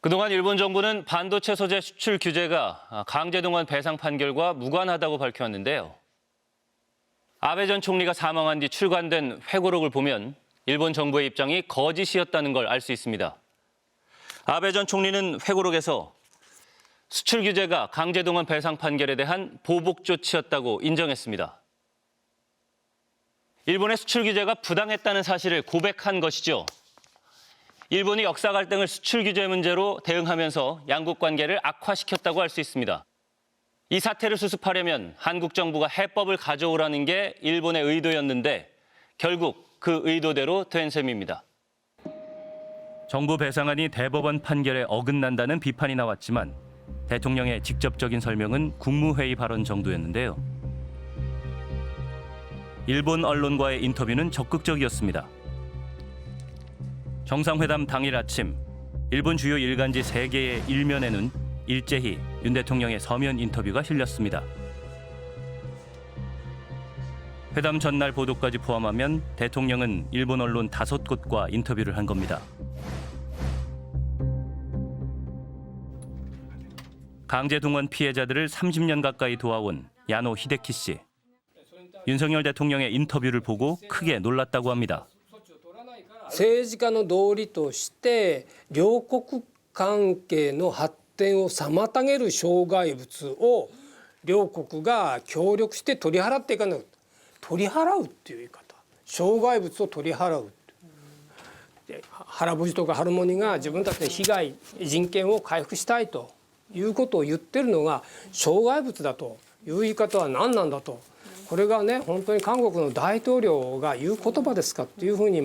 그동안 일본 정부는 반도체 소재 수출 규제가 강제동원 배상 판결과 무관하다고 밝혀왔는데요. 아베 전 총리가 사망한 뒤 출간된 회고록을 보면 일본 정부의 입장이 거짓이었다는 걸 알 수 있습니다. 아베 전 총리는 회고록에서 수출 규제가 강제동원 배상 판결에 대한 보복 조치였다고 인정했습니다. 일본의 수출 규제가 부당했다는 사실을 고백한 것이죠. 일본이 역사 갈등을 수출 규제 문제로 대응하면서 양국 관계를 악화시켰다고 할 수 있습니다. 이 사태를 수습하려면 한국 정부가 해법을 가져오라는 게 일본의 의도였는데 결국 그 의도대로 된 셈입니다. 정부 배상안이 대법원 판결에 어긋난다는 비판이 나왔지만 대통령의 직접적인 설명은 국무회의 발언 정도였는데요. 일본 언론과의 인터뷰는 적극적이었습니다. 정상회담 당일 아침, 일본 주요 일간지 3개의 일면에는 일제히 윤 대통령의 서면 인터뷰가 실렸습니다. 회담 전날 보도까지 포함하면 대통령은 일본 언론 5곳과 인터뷰를 한 겁니다. 강제동원 피해자들을 30년 가까이 도와온 야노 히데키 씨. 윤석열 대통령의 인터뷰를 보고 크게 놀랐다고 합니다. 政治家の道理として両国関係の発展を妨げる障害物を両国が協力して取り払っていかない。取り払うっていう言い方。障害物を取り払う。原節とかハルモニが自分たちの被害人権を回復したいということを言ってるのが障害物だという言い方は何なんだと。これがね本当に韓国の大統領が言う言葉ですかっていうふうに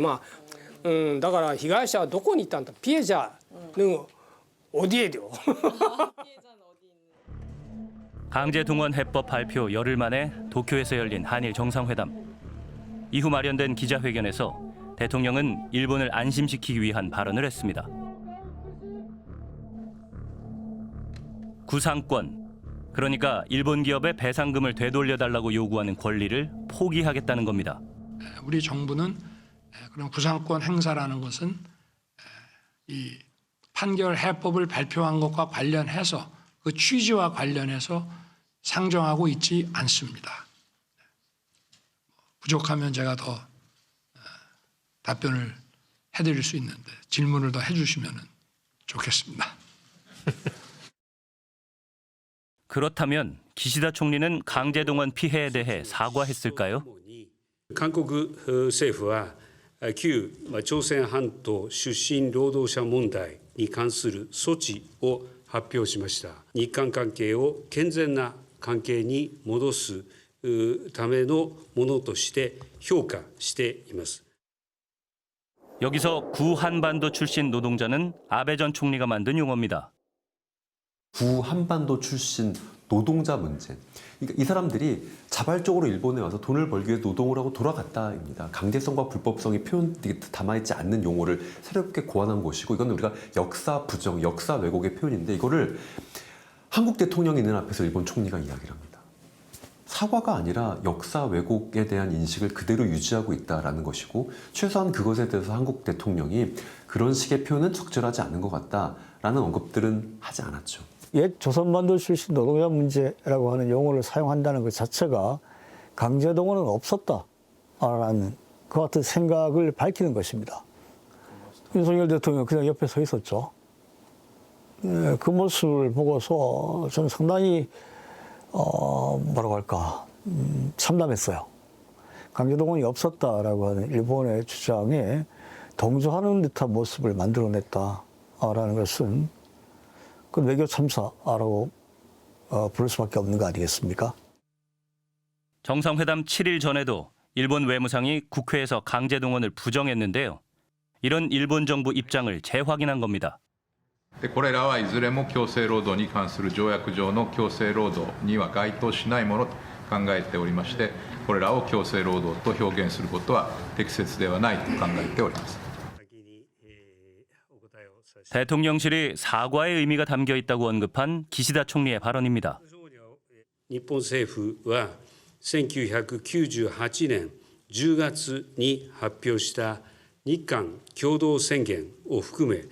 だから被害者はどこにいたんだピエジャー어디에요? 강제동원 해법 발표 열흘 만에 도쿄에서 열린 한일 정상회담. 이후 마련된 기자회견에서 대통령은 일본을 안심시키기 위한 발언을 했습니다. 구상권, 그러니까 일본 기업의 배상금을 되돌려달라고 요구하는 권리를 포기하겠다는 겁니다. 우리 정부는 그런 구상권 행사라는 것은 이 판결 해법을 발표한 것과 관련해서 그 취지와 관련해서 상정하고 있지 않습니다. 부족하면 제가 더 답변을 해드릴 수 있는데 질문을 더 해주시면 좋겠습니다. 그렇다면 기시다 총리는 강제동원 피해에 대해 사과했을까요? 한국政府は旧朝鮮半島出身労働者問題に関する措置を発表しました。日韓関係を健全な関係に戻すためのものとして評価しています。 여기서 구한반도 출신 노동자는 아베 전 총리가 만든 용어입니다. 구한반도 출신 노동자 문제. 그러니까 이 사람들이 자발적으로 일본에 와서 돈을 벌기 위해 노동을 하고 돌아갔다입니다. 강제성과 불법성이 담아있지 않는 용어를 새롭게 고안한 것이고 이건 우리가 역사 부정, 역사 왜곡의 표현인데 이거를 한국 대통령이 있는 앞에서 일본 총리가 이야기를 합니다. 사과가 아니라 역사 왜곡에 대한 인식을 그대로 유지하고 있다는 것이고 최소한 그것에 대해서 한국 대통령이 그런 식의 표현은 적절하지 않은 것 같다라는 언급들은 하지 않았죠. 옛 조선반도 출신 노동자 문제라고 하는 용어를 사용한다는 것 자체가 강제동원은 없었다라는 그 같은 생각을 밝히는 것입니다. 윤석열 대통령 그냥 옆에 서 있었죠. 그 모습을 보고서 저는 상당히 뭐라고 할까 참담했어요. 강제동원이 없었다라고 하는 일본의 주장에 동조하는 듯한 모습을 만들어냈다라는 것은 그 외교 참사라고 부를 수밖에 없는 거 아니겠습니까? 정상회담 7일 전에도 일본 외무상이 국회에서 강제동원을 부정했는데요. 이런 일본 정부 입장을 재확인한 겁니다. これらはいずれも強制労働に関する条約上の強制労働には該当しないものと考えておりまして、これらを強制労働と表現することは適切ではないと考えております。 대통령실이 사과의 의미가 담겨 있다고 언급한 기시다 총리의 발언입니다. 日本政府は1998年10月に発表した日韓共同宣言を含め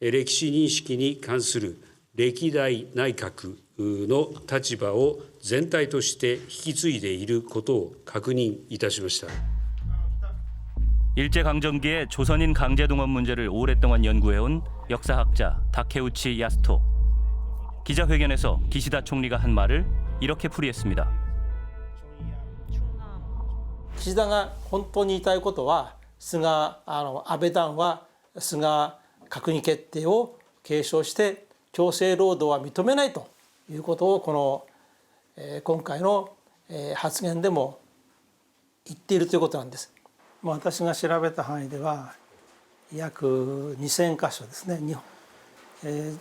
歴史認識に関する歴代内閣の立場を全体として引き継いでいることを確認いたしました。 일제강점기의 조선인 강제동원 문제를 오랫동안 연구해온 역사학자 다케우치 야스토. 기자회견에서 기시다 총리가 한 말을 이렇게 풀이했습니다. 岸田が本当に言いたいことは、安倍団は菅閣議決定を継承して強制労働は認めないということをこの、今回の、発言でも言っているということなんです。私が調べた範囲では約2000箇所ですね。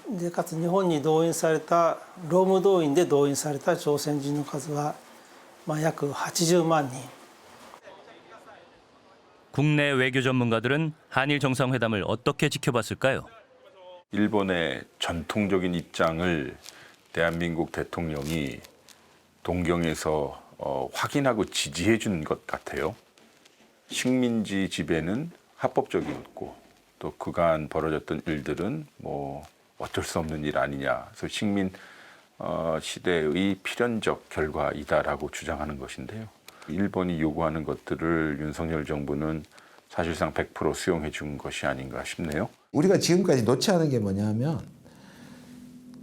でかつ日本に動員された労務動員で動員された朝鮮人の数は、約80万人。 국내 외교 전문가들은 한일 정상회담을 어떻게 지켜봤을까요? 일본의 전통적인 입장을 대한민국 대통령이 동경에서 확인하고 지지해 준 것 같아요. 식민지 지배는 합법적이었고 또 그간 벌어졌던 일들은 뭐 어쩔 수 없는 일 아니냐. 그래서 식민 시대의 필연적 결과이다라고 주장하는 것인데요. 일본이 요구하는 것들을 윤석열 정부는 사실상 100% 수용해 준 것이 아닌가 싶네요. 우리가 지금까지 놓지 않은 게 뭐냐면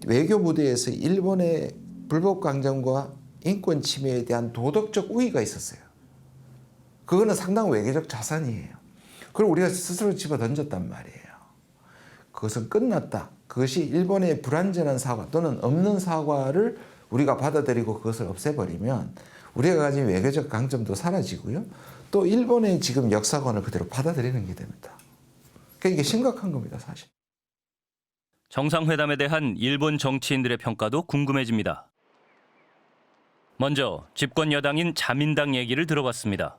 외교 무대에서 일본의 불법 강점과 인권 침해에 대한 도덕적 우위가 있었어요. 그거는 상당한 외교적 자산이에요. 그걸 우리가 스스로 집어 던졌단 말이에요. 그것은 끝났다. 그것이 일본의 불완전한 사과 또는 없는 사과를 우리가 받아들이고 그것을 없애버리면 우리가 가진 외교적 강점도 사라지고요. 또 일본의 지금 역사관을 그대로 받아들이는 게 됩니다. 그러니까 이게 심각한 겁니다, 사실. 정상회담에 대한 일본 정치인들의 평가도 궁금해집니다. 먼저 집권 여당인 자민당 얘기를 들어봤습니다.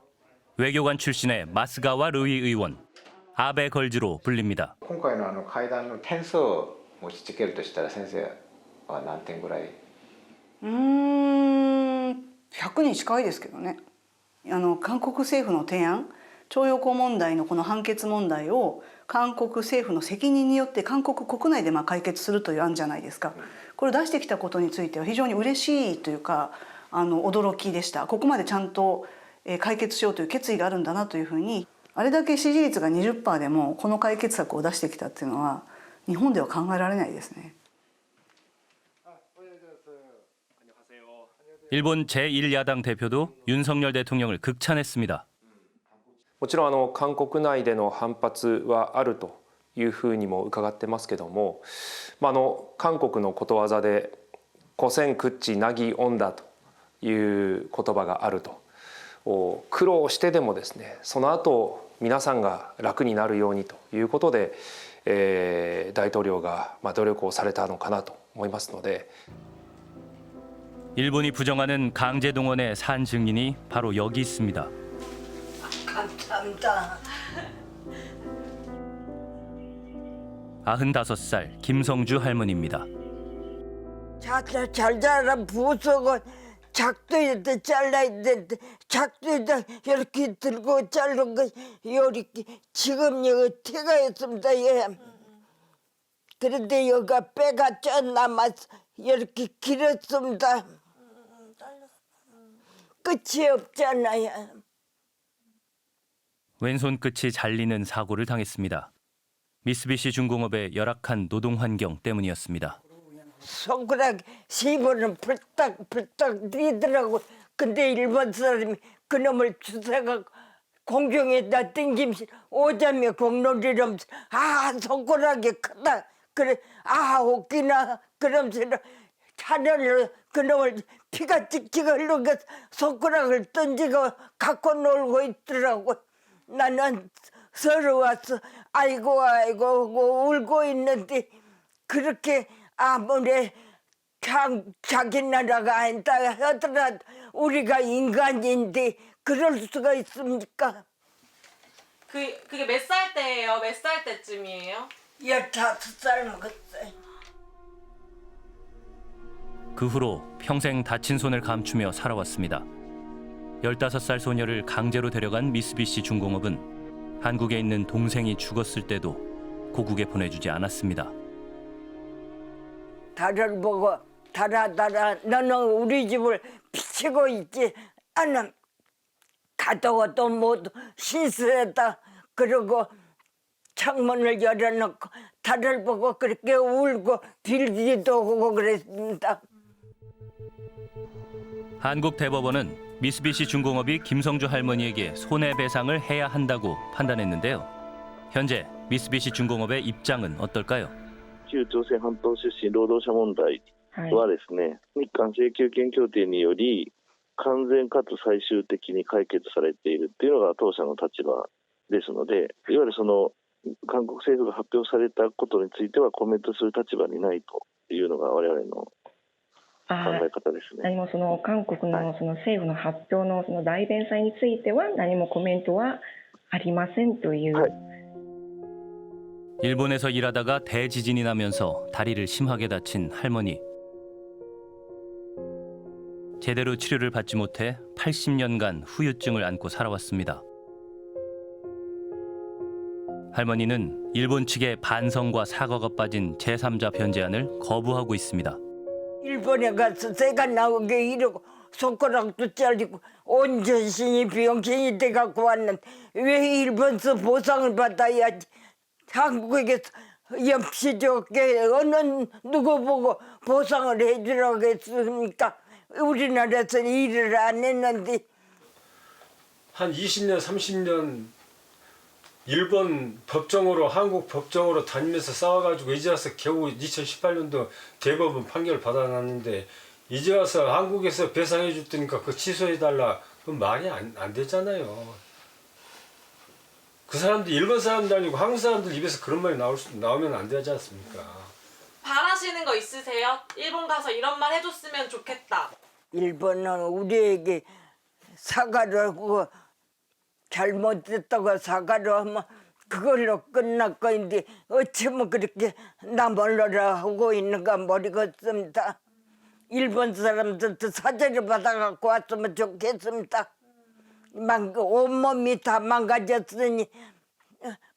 외교관 출신의 마스가와 르이 의원, 아베 걸즈로 불립니다. 今回の会談の点数を持ちつけるとしたら先生は何点ぐらい100に近いですけどね。韓国政府の提案、徴用工問題のこの判決問題を韓国政府の責任によって韓国国内で解決するという案じゃないですか。これを出してきたことについては非常に嬉しいというか驚きでした。ここまでちゃんと解決しようという決意があるんだなというふうに、あれだけ支持率が 20% でもこの解決策を出してきたっていうのは日本では考えられないですね。 일본 제1야당 대표도 윤석열 대통령을 극찬했습니다. もちろん韓国内での反発はあるというふうにも伺ってますけども、韓国のことわざで古戦屈指なぎおんだという言葉があると、苦労してでもですね、その後皆さんが楽になるようにということで、大統領が努力をされたのかなと思いますので。 일본이 부정하는 강제 동원의 산 증인이 바로 여기 있습니다. 감사합니다. 95살 김성주 할머니입니다. 잘 자라 부속은 작두에다 잘라야 되는데 작두에다 이렇게 들고 자른 거 이렇게 지금 여기 티가 있습니다. 예. 그런데 여기가 빼가 쪄 남아서 이렇게 길었습니다. 끝이 없잖아요. 왼손 끝이 잘리는 사고를 당했습니다. 미쓰비시 중공업의 열악한 노동 환경 때문이었습니다. 손가락 10번은 불딱 뛰더라고. 근데 일본 사람이 그놈을 주사가 공중에다 땡김시 오자며 공놀이라면서 손가락이 크다. 그래 웃기나 그러면서 차례로 그놈을 피가 찍찍 흘러가 손가락을 던지고 갖고 놀고 있더라고. 나는 서러워서 아이고 울고 있는데 그렇게 아무리 자기 나라가 아니다 하더라도 우리가 인간인데 그럴 수가 있습니까? 그게 몇 살 때예요? 몇 살 때쯤이에요? 15살 먹었어요. 그 후로 평생 다친 손을 감추며 살아왔습니다. 15살 소녀를 강제로 데려간 미쓰비시 중공업은 한국에 있는 동생이 죽었을 때도 고국에 보내주지 않았습니다. 달을 보고 달아 너는 우리 집을 비치고 있지 않음. 가도 또 모두 신세다. 그러고 창문을 열어놓고 달을 보고 그렇게 울고 빌기도 하고 그랬습니다. 한국 대법원은 미쓰비시 중공업이 김성주 할머니에게 손해배상을 해야 한다고 판단했는데요. 현재 미쓰비시 중공업의 입장은 어떨까요? 旧朝鮮半島出身労働者問題はですね、日韓請求権協定により完全かつ最終的に解決されているというのが当社の立場ですので、いわゆるその韓国政府が発表されたことについてはコメントする立場にないというのが我々の考え方ですね。何もその韓国のその政府の発表のその代弁済については何もコメントはありませんという。 일본에서 일하다가 대지진이 나면서 다리를 심하게 다친 할머니. 제대로 치료를 받지 못해 80년간 후유증을 안고 살아왔습니다. 할머니는 일본 측의 반성과 사과가 빠진 제3자 변제안을 거부하고 있습니다. 일본에 가서 새가 나오게 이러고 손가락도 잘리고 온 전신이 병신이 돼갖고 왔는데 왜 일본서 보상을 받아야지. 한국에서 염치 좋게 어느 누구 보고 보상을 해주라고 했습니까? 우리나라에서 일을 안 했는데. 한 20년, 30년 일본 법정으로 한국 법정으로 다니면서 싸워가지고 이제 와서 겨우 2018년도 대법원 판결 받아놨는데 이제 와서 한국에서 배상해 줄 테니까 그거 취소해달라. 그건 말이 안 되잖아요. 그 사람들 일본 사람도 아니고 한국 사람들 입에서 그런 말이 나오면 안 되지 않습니까? 바라시는 거 있으세요? 일본 가서 이런 말 해줬으면 좋겠다. 일본은 우리에게 사과를 하고 잘못했다고 사과를 하면 그걸로 끝날 거인데 어쩌면 그렇게 나몰라라 하고 있는가 모르겠습니다. 일본 사람들도 사죄를 받아갖고 왔으면 좋겠습니다. 온몸이 다 망가졌으니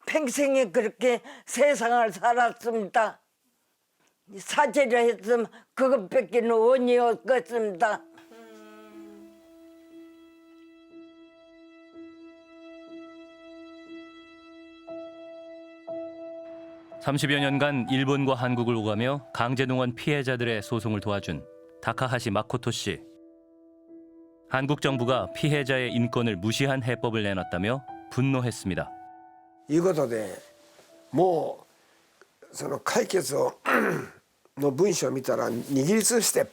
평생에 그렇게 세상을 살았습니다. 사죄를 했으면 그것밖에 원이 없겠습니다. 30여 년간 일본과 한국을 오가며 강제동원 피해자들의 소송을 도와준 다카하시 마코토 씨. 한국 정부가 피해자의 인권을 무시한 해법을 내놨다며 분노했습니다. いうことでもうその解決の文書を見たら握りつぶして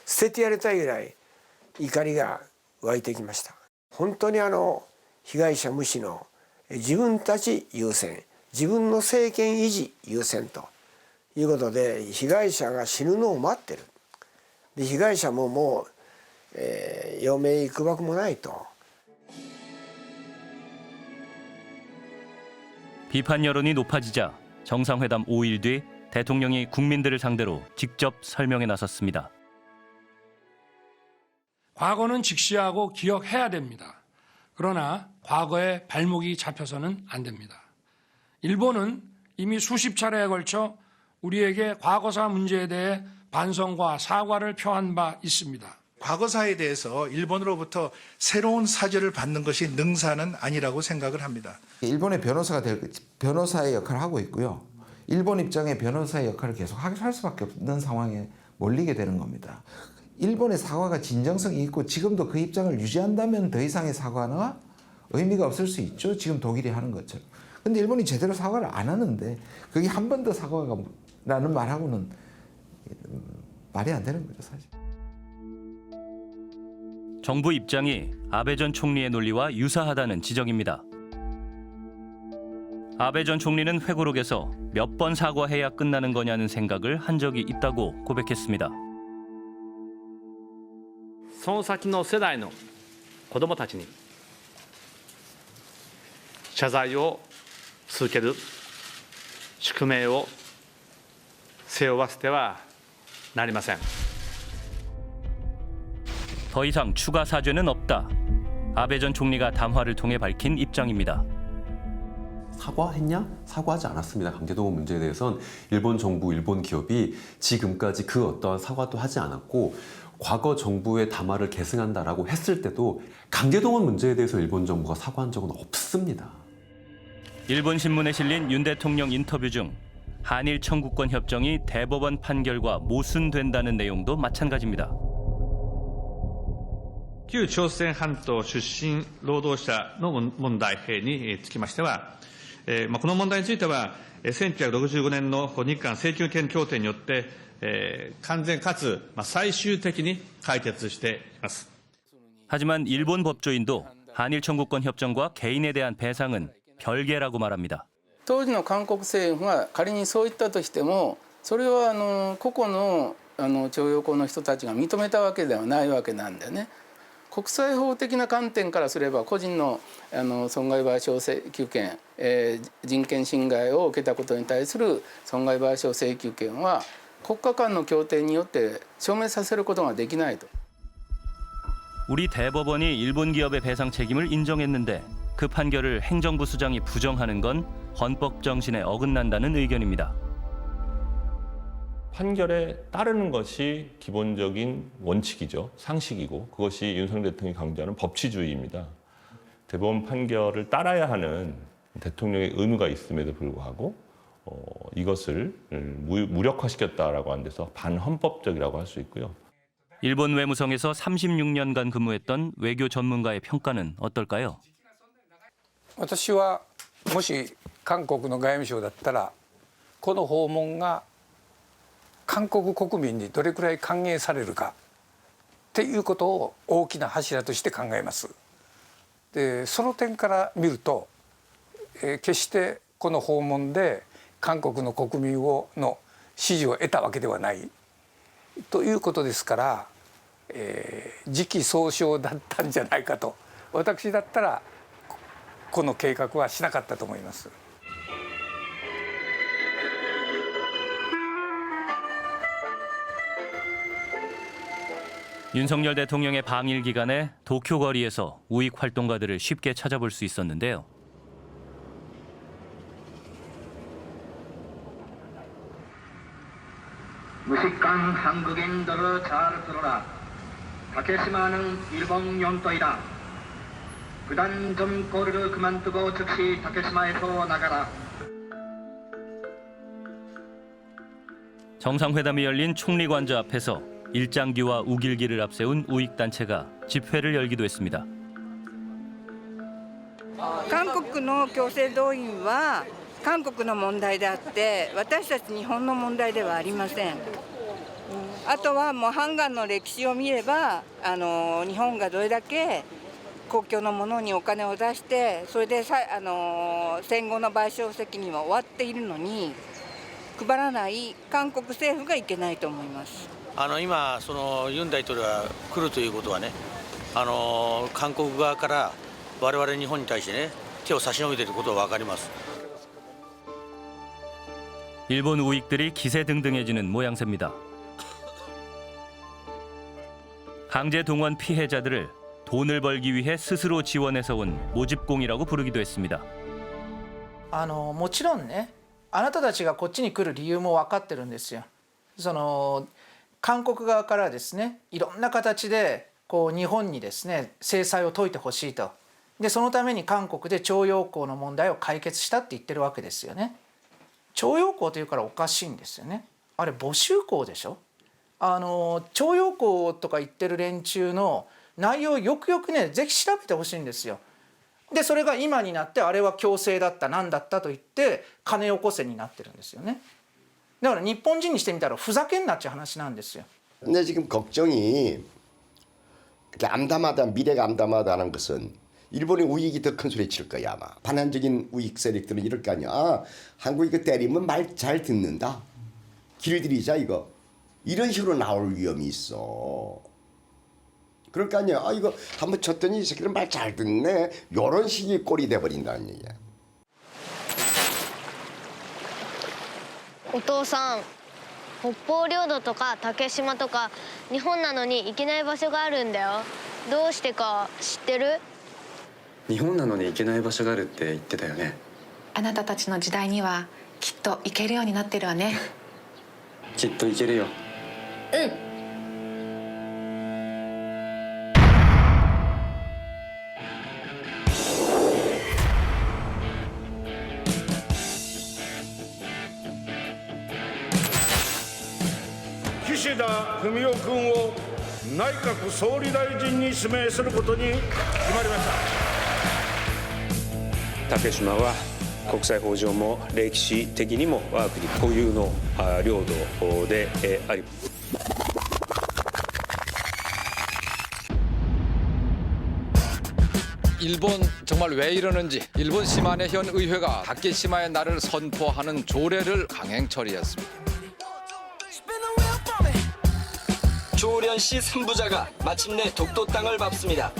捨ててやりたいぐらい怒りが湧いてきました。本当に被害者無視の自分たち優先、自分の政権維持優先ということで被害者が死ぬのを待ってる。で被害者ももう余命いくばくもないと。 비판 여론이 높아지자 정상회담 5일 뒤 대통령이 국민들을 상대로 직접 설명에 나섰습니다. 과거는 직시하고 기억해야 됩니다. 그러나 과거에 발목이 잡혀서는 안 됩니다. 일본은 이미 수십 차례에 걸쳐 우리에게 과거사 문제에 대해 반성과 사과를 표한 바 있습니다. 과거사에 대해서 일본으로부터 새로운 사죄를 받는 것이 능사는 아니라고 생각을 합니다. 일본의 변호사가 변호사의 역할을 하고 있고요. 일본 입장의 변호사의 역할을 계속 할 수밖에 없는 상황에 몰리게 되는 겁니다. 일본의 사과가 진정성이 있고 지금도 그 입장을 유지한다면 더 이상의 사과나 의미가 없을 수 있죠. 지금 독일이 하는 것처럼. 근데 일본이 제대로 사과를 안 하는데 그게 한 번 더 사과라는 말하고는 말이 안 되는 거죠, 사실. 정부 입장이 아베 전 총리의 논리와 유사하다는 지적입니다. 아베 전 총리는 회고록에서 몇 번 사과해야 끝나는 거냐는 생각을 한 적이 있다고 고백했습니다. その先の世代の子どもたちに謝罪を続ける宿命を背負わせてはなりません。 더 이상 추가 사죄는 없다. 아베 전 총리가 담화를 통해 밝힌 입장입니다. 사과했냐? 사과하지 않았습니다. 강제동원 문제에 대해선 일본 정부, 일본 기업이 지금까지 그 어떠한 사과도 하지 않았고 과거 정부의 담화를 계승한다라고 했을 때도 강제동원 문제에 대해서 일본 정부가 사과한 적은 없습니다. 일본 신문에 실린 윤 대통령 인터뷰 중 한일 청구권 협정이 대법원 판결과 모순된다는 내용도 마찬가지입니다. 旧朝鮮半島出身労働者の問題につきましては、この問題については1965年の日韓請求権協定によって完全かつ最終的に解決しています。 하지만 일본 법조인도 한일 청구권 협정과 개인에 대한 배상은 별개라고 말합니다. 当時の韓国政府が仮にそう言ったとしてもそれは個々の徴用工の人たちが認めたわけではないわけなんでね。国際法的な観点からすれば個人の損害賠償請求権、人権侵害を受けたことに対する損害賠償請求権は国家間の協定によって証明させることができないと。 우리 대법원이 일본 기업의 배상 책임을 인정했는데 그 판결을 행정부 수장이 부정하는 건 헌법 정신에 어긋난다는 의견입니다. 판결에 따르는 것이 기본적인 원칙이죠. 상식이고 그것이 윤석열 대통령이 강조하는 법치주의입니다. 대법원 판결을 따라야 하는 대통령의 의무가 있음에도 불구하고 이것을 무력화시켰다라고 하는 데서 반헌법적이라고 할 수 있고요. 일본 외무성에서 36년간 근무했던 외교 전문가의 평가는 어떨까요? 私はもし韓国の外務省だったらこの訪問が韓国国民にどれくらい歓迎されるかっていうことを大きな柱として考えます。でその点から見ると、決してこの訪問で韓国の国民の支持を得たわけではないということですから、時期尚早だったんじゃないかと私だったらこの計画はしなかったと思います。 윤석열 대통령의 방일 기간에 도쿄 거리에서 우익 활동가들을 쉽게 찾아볼 수 있었는데요. 무식한 한국인들을 잘 들어라. 다케시마는 일본 영토이다. 그단 점거리를 그만두고 즉시 다케시마에서 나가라. 정상회담이 열린 총리관저 앞에서 일장기와 우길기를 앞세운 우익단체가 집회를 열기도 했습니다. 韓国の強制動員は韓国の問題であって私たち日本の問題ではありません。あとはもうハンガンの歴史を見れば日本がどれだけ公共のものにお金を出してそれで戦後の賠償責任は終わっているのに配らない韓国政府がいけないと思います。 今ユン大統領が来るということはね、韓国側から我々日本に対してね手を差し伸べていることが分かります。 일본 우익들이 기세등등해지는 모양새입니다. 강제 동원 피해자들을 돈을 벌기 위해 스스로 지원해서 온 모집공이라고 부르기도 했습니다. もちろんね、あなたたちがこっちに来る理由も分かってるんですよ。韓国側からですね、いろんな形で日本にですね制裁を解いてほしいと。でそのために韓国で徴用工の問題を解決したって言ってるわけですよね。徴用工というからおかしいんですよね。あれ募集工でしょ。徴用工とか言ってる連中の内容をよくよくねぜひ調べてほしいんですよ。でそれが今になってあれは強制だった何だったと言って金よこせになってるんですよね。 だから日本人にしてみたらふざけんなっていう話なんですよ。 근데 지금 걱정이 암담하다 미래가 암담하다는 것은 일본의 우익이 더 큰 소리 칠 거야 아마. 반환적인 우익 세력들은 이럴 거 아니야. 아, 한국이 이거 때리면 말 잘 듣는다. 길들이자 이거. 이런 식으로 나올 위험이 있어. 그럴 거 아니야. 아 이거 한번 쳤더니 이 새끼는 말 잘 듣네. 이런 식의 꼴이 돼버린다는 얘기야. お父さん、北方領土とか竹島とか日本なのに行けない場所があるんだよ。どうしてか知ってる？日本なのに行けない場所があるって言ってたよね。あなたたちの時代にはきっと行けるようになってるわね。きっといけるよ。うん。岸田文雄君を内閣総理大臣に指名することに決まりました。竹島は国際法上も歴史的にも我が国固有の領土であり。 일본 정말 왜 이러는지 일본 시마네 현 의회가 다케시마의 날을 선포하는 조례를 강행 처리했습니다. 조련 씨 3부자가 마침내 독도 땅을 밟습니다.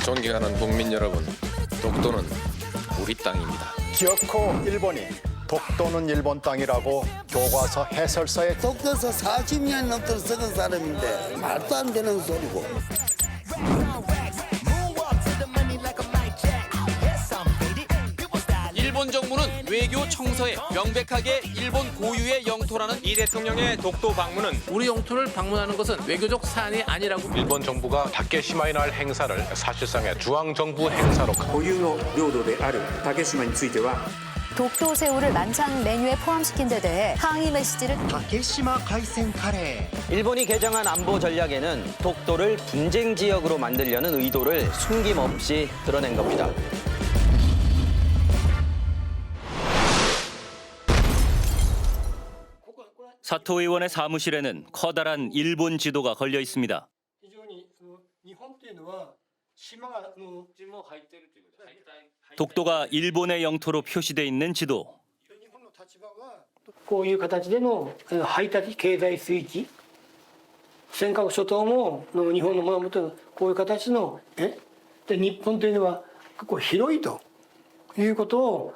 존경하는 국민 여러분, 독도는 우리 땅입니다. 기어코 일본이 독도는 일본 땅이라고 교과서 해설서에 독도에서 40년 넘도록 쓰는 사람인데 말도 안 되는 소리고. 일본 정부는 외교 청서에 명백하게 일본 고유의 영토라는 이 대통령의 독도 방문은 우리 영토를 방문하는 것은 외교적 사안이 아니라고. 일본 정부가 다케시마의 날 행사를 사실상의 중앙 정부 행사로 고유의領土である 다케시마에ついては 독도 새우를 만찬 메뉴에 포함시킨 데 대해 항의 메시지를 다케시마海鮮 카레. 일본이 개정한 안보 전략에는 독도를 분쟁 지역으로 만들려는 의도를 숨김없이 드러낸 겁니다. 사토 의원의 사무실에는 커다란 일본 지도가 걸려 있습니다. 독도가 일본의 영토로 표시돼 있는 지도. こういう形での排他的経済水域、尖閣諸島も日本のものとこういう形ので日本というのは結構広いということを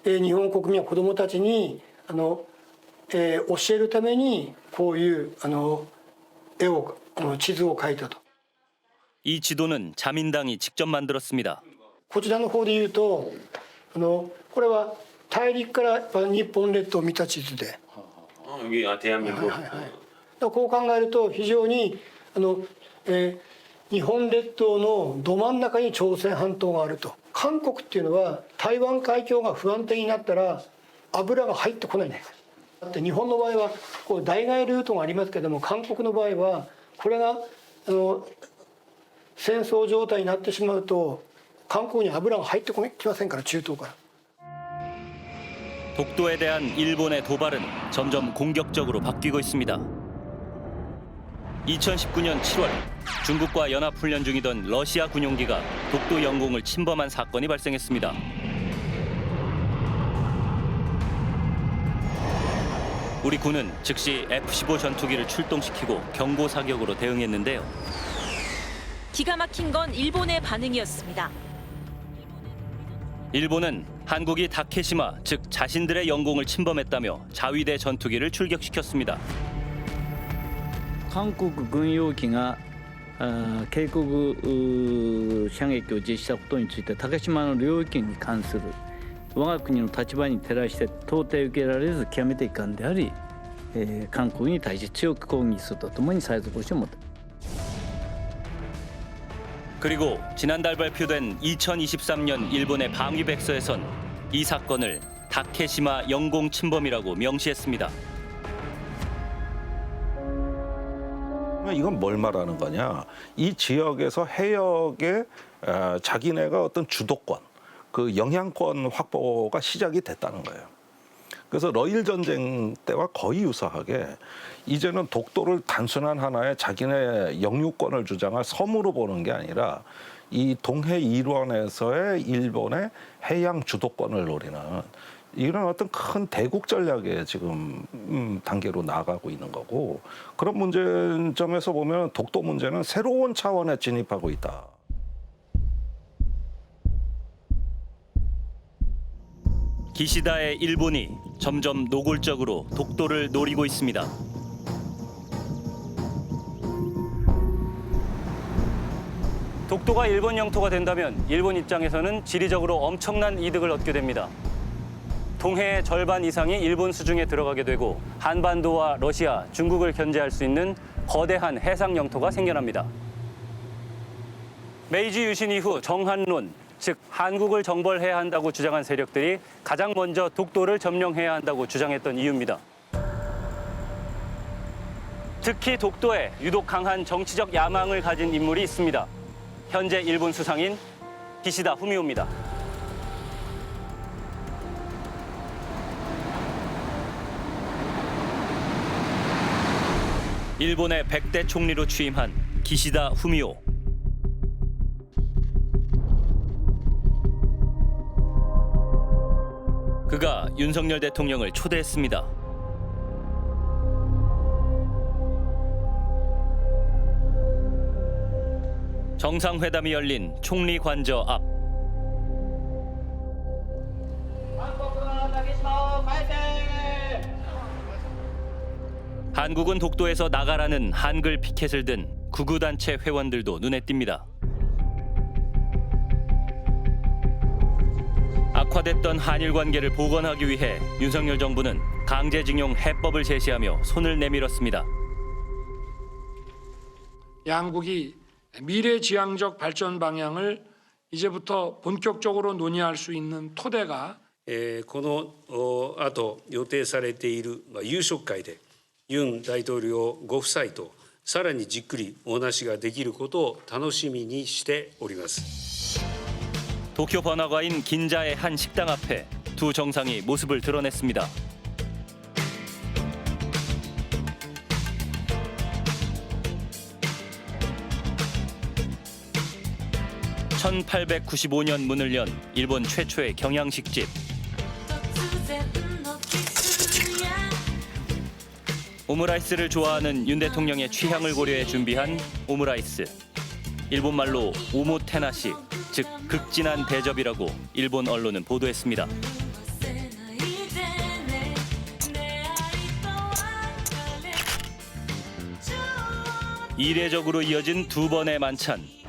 日本国民は子どもたちに教えるためにこういう絵を地図を描いたと。 이 지도는 자민당이 직접 만들었습니다. こちらの方で言うとこれは大陸から日本列島を見た地図で。 여기 대한민국. こう考えると非常に日本列島のど真ん中に朝鮮半島があると。韓国っていうのは台湾海峡が不安定になったら油が入ってこないんです。だって日本の場合はこう代替ルートがありますけども、韓国の場合はこれが戦争状態になってしまうと韓国に油が入ってきませんから、中東から。 독도에 대한 일본의 도발은 점점 공격적으로 바뀌고 있습니다. 2019년 7월 중국과 연합훈련 중이던 러시아 군용기가 독도 영공을 침범한 사건이 발생했습니다. 우리 군은 즉시 F-15 전투기를 출동시키고 경고 사격으로 대응했는데요. 기가 막힌 건 일본의 반응이었습니다. 일본은 한국이 다케시마, 즉 자신들의 영공을 침범했다며 자위대 전투기를 출격시켰습니다. 韓国軍用機が警告射撃を実施したことについて竹島の領域に関する我が国の立場に照らして到底受けられず極めて遺憾であり、韓国に対して強く抗議するとともに再発防止を求め 그리고 지난달 발표된 2023년 일본의 방위백서에선 이 사건을 다케시마 영공 침범이라고 명시했습니다. 이건 뭘 말하는 거냐? 이 지역에서 해역에 자기네가 어떤 주도권, 그 영향권 확보가 시작이 됐다는 거예요. 그래서 러일 전쟁 때와 거의 유사하게 이제는 독도를 단순한 하나의 자기네 영유권을 주장할 섬으로 보는 게 아니라 이 동해 일원에서의 일본의 해양 주도권을 노리는 이런 어떤 큰 대국 전략의 지금 단계로 나아가고 있는 거고, 그런 문제점에서 보면 독도 문제는 새로운 차원에 진입하고 있다. 기시다의 일본이 점점 노골적으로 독도를 노리고 있습니다. 독도가 일본 영토가 된다면 일본 입장에서는 지리적으로 엄청난 이득을 얻게 됩니다. 동해의 절반 이상이 일본 수중에 들어가게 되고 한반도와 러시아, 중국을 견제할 수 있는 거대한 해상 영토가 생겨납니다. 메이지 유신 이후 정한론, 즉 한국을 정벌해야 한다고 주장한 세력들이 가장 먼저 독도를 점령해야 한다고 주장했던 이유입니다. 특히 독도에 유독 강한 정치적 야망을 가진 인물이 있습니다. 현재 일본 수상인 기시다 후미오입니다. 일본의 100대 총리로 취임한 기시다 후미오. 그가 윤석열 대통령을 초대했습니다. 정상회담이 열린 총리 관저 앞. 한국은 독도에서 나가라는 한글 피켓을 든 구구단체 회원들도 눈에 띕니다. 악화됐던 한일 관계를 복원하기 위해 윤석열 정부는 강제징용 해법을 제시하며 손을 내밀었습니다. 양국이 미래지향적 발전 방향을 이제부터 본격적으로 논의할 수 있는 토대가 この後予定されている夕食会でユン大統領ご夫妻とさらにじっくりお話ができることを楽しみにしております。 도쿄 번화가인 긴자의 한 식당 앞에 두 정상이 모습을 드러냈습니다. (1895년) 문을 연 일본 최초의 경양식집. 오므라이스를 좋아하는 윤 대통령의 취향을 고려해 준비한 오므라이스. 일본말로 오모테나시, 즉 극진한 대접이라고 일본 언론은 보도했습니다. 이례적으로 이어진 두 번의 만찬.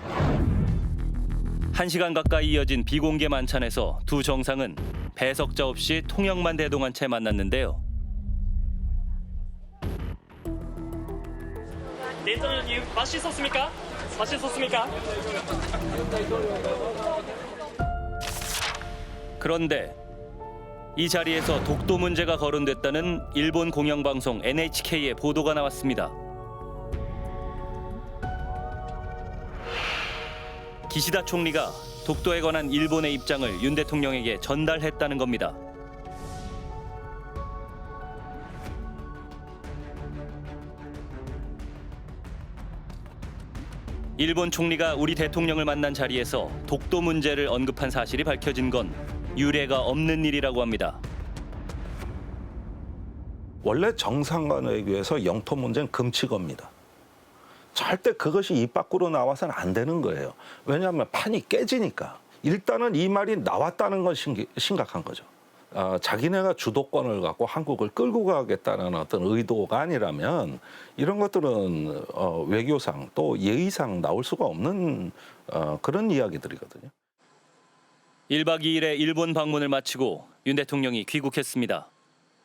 1시간 가까이 이어진 비공개 만찬에서 두 정상은 배석자 없이 통역만 대동한 채 만났는데요. 대통령님 맛있었습니까? 맛있었습니까? 그런데 이 자리에서 독도 문제가 거론됐다는 일본 공영방송 NHK의 보도가 나왔습니다. 기시다 총리가 독도에 관한 일본의 입장을 윤 대통령에게 전달했다는 겁니다. 일본 총리가 우리 대통령을 만난 자리에서 독도 문제를 언급한 사실이 밝혀진 건 유례가 없는 일이라고 합니다. 원래 정상 간 외교에서 영토 문제는 금치겁니다. 절대 그것이 입 밖으로 나와서는 안 되는 거예요. 왜냐하면 판이 깨지니까. 일단은 이 말이 나왔다는 건 심각한 거죠. 자기네가 주도권을 갖고 한국을 끌고 가겠다는 어떤 의도가 아니라면 이런 것들은 외교상 또 예의상 나올 수가 없는 그런 이야기들이거든요. 1박 2일의 일본 방문을 마치고 윤 대통령이 귀국했습니다.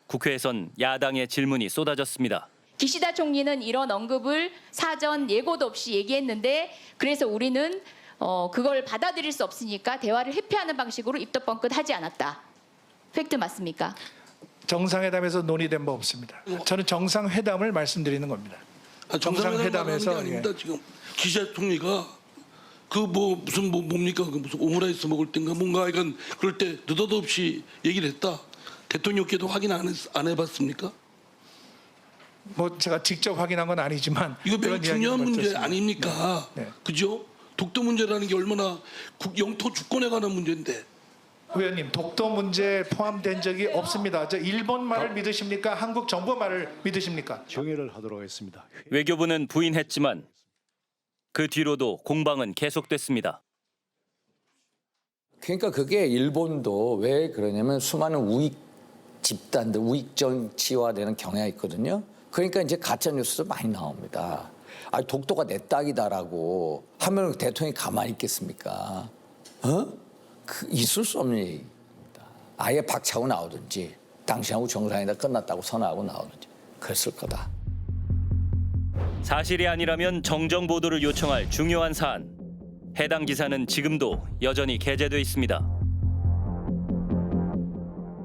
국회에선 야당의 질문이 쏟아졌습니다. 기시다 총리는 이런 언급을 사전 예고도 없이 얘기했는데 그래서 우리는 그걸 받아들일 수 없으니까 대화를 회피하는 방식으로 입덧번긋 하지 않았다. 팩트 맞습니까? 정상회담에서 논의된 바 없습니다. 저는 정상회담을 말씀드리는 겁니다. 정상회담에서 아닙니다. 지금 기시다 총리가 그 무슨 뭡니까 그 무슨 오므라이스 먹을 땐가 뭔가 이건 그럴 때 느닷없이 얘기를 했다. 대통령께도 확인 안 해봤습니까? 뭐 제가 직접 확인한 건 아니지만 이거 매우 중요한 문제 아닙니까? 네. 그죠? 독도 문제라는 게 얼마나 영토 주권에 관한 문제인데. 의원님, 독도 문제에 포함된 적이 없습니다. 저 일본 말을 믿으십니까? 한국 정부 말을 믿으십니까? 정의를 하도록 하겠습니다. 외교부는 부인했지만 그 뒤로도 공방은 계속됐습니다. 그러니까 그게 일본도 왜 그러냐면 수많은 우익 집단들, 우익 정치화되는 경향이 있거든요. 그러니까 이제 가짜 뉴스도 많이 나옵니다. 아, 독도가 내 땅이다라고 하면 대통령이 가만히 있겠습니까? 있을 수 없는 얘기입니다. 아예 박차고 나오든지 당신하고 정상이다 끝났다고 선언하고 나오든지 그랬을 거다. 사실이 아니라면 정정 보도를 요청할 중요한 사안. 해당 기사는 지금도 여전히 게재돼 있습니다.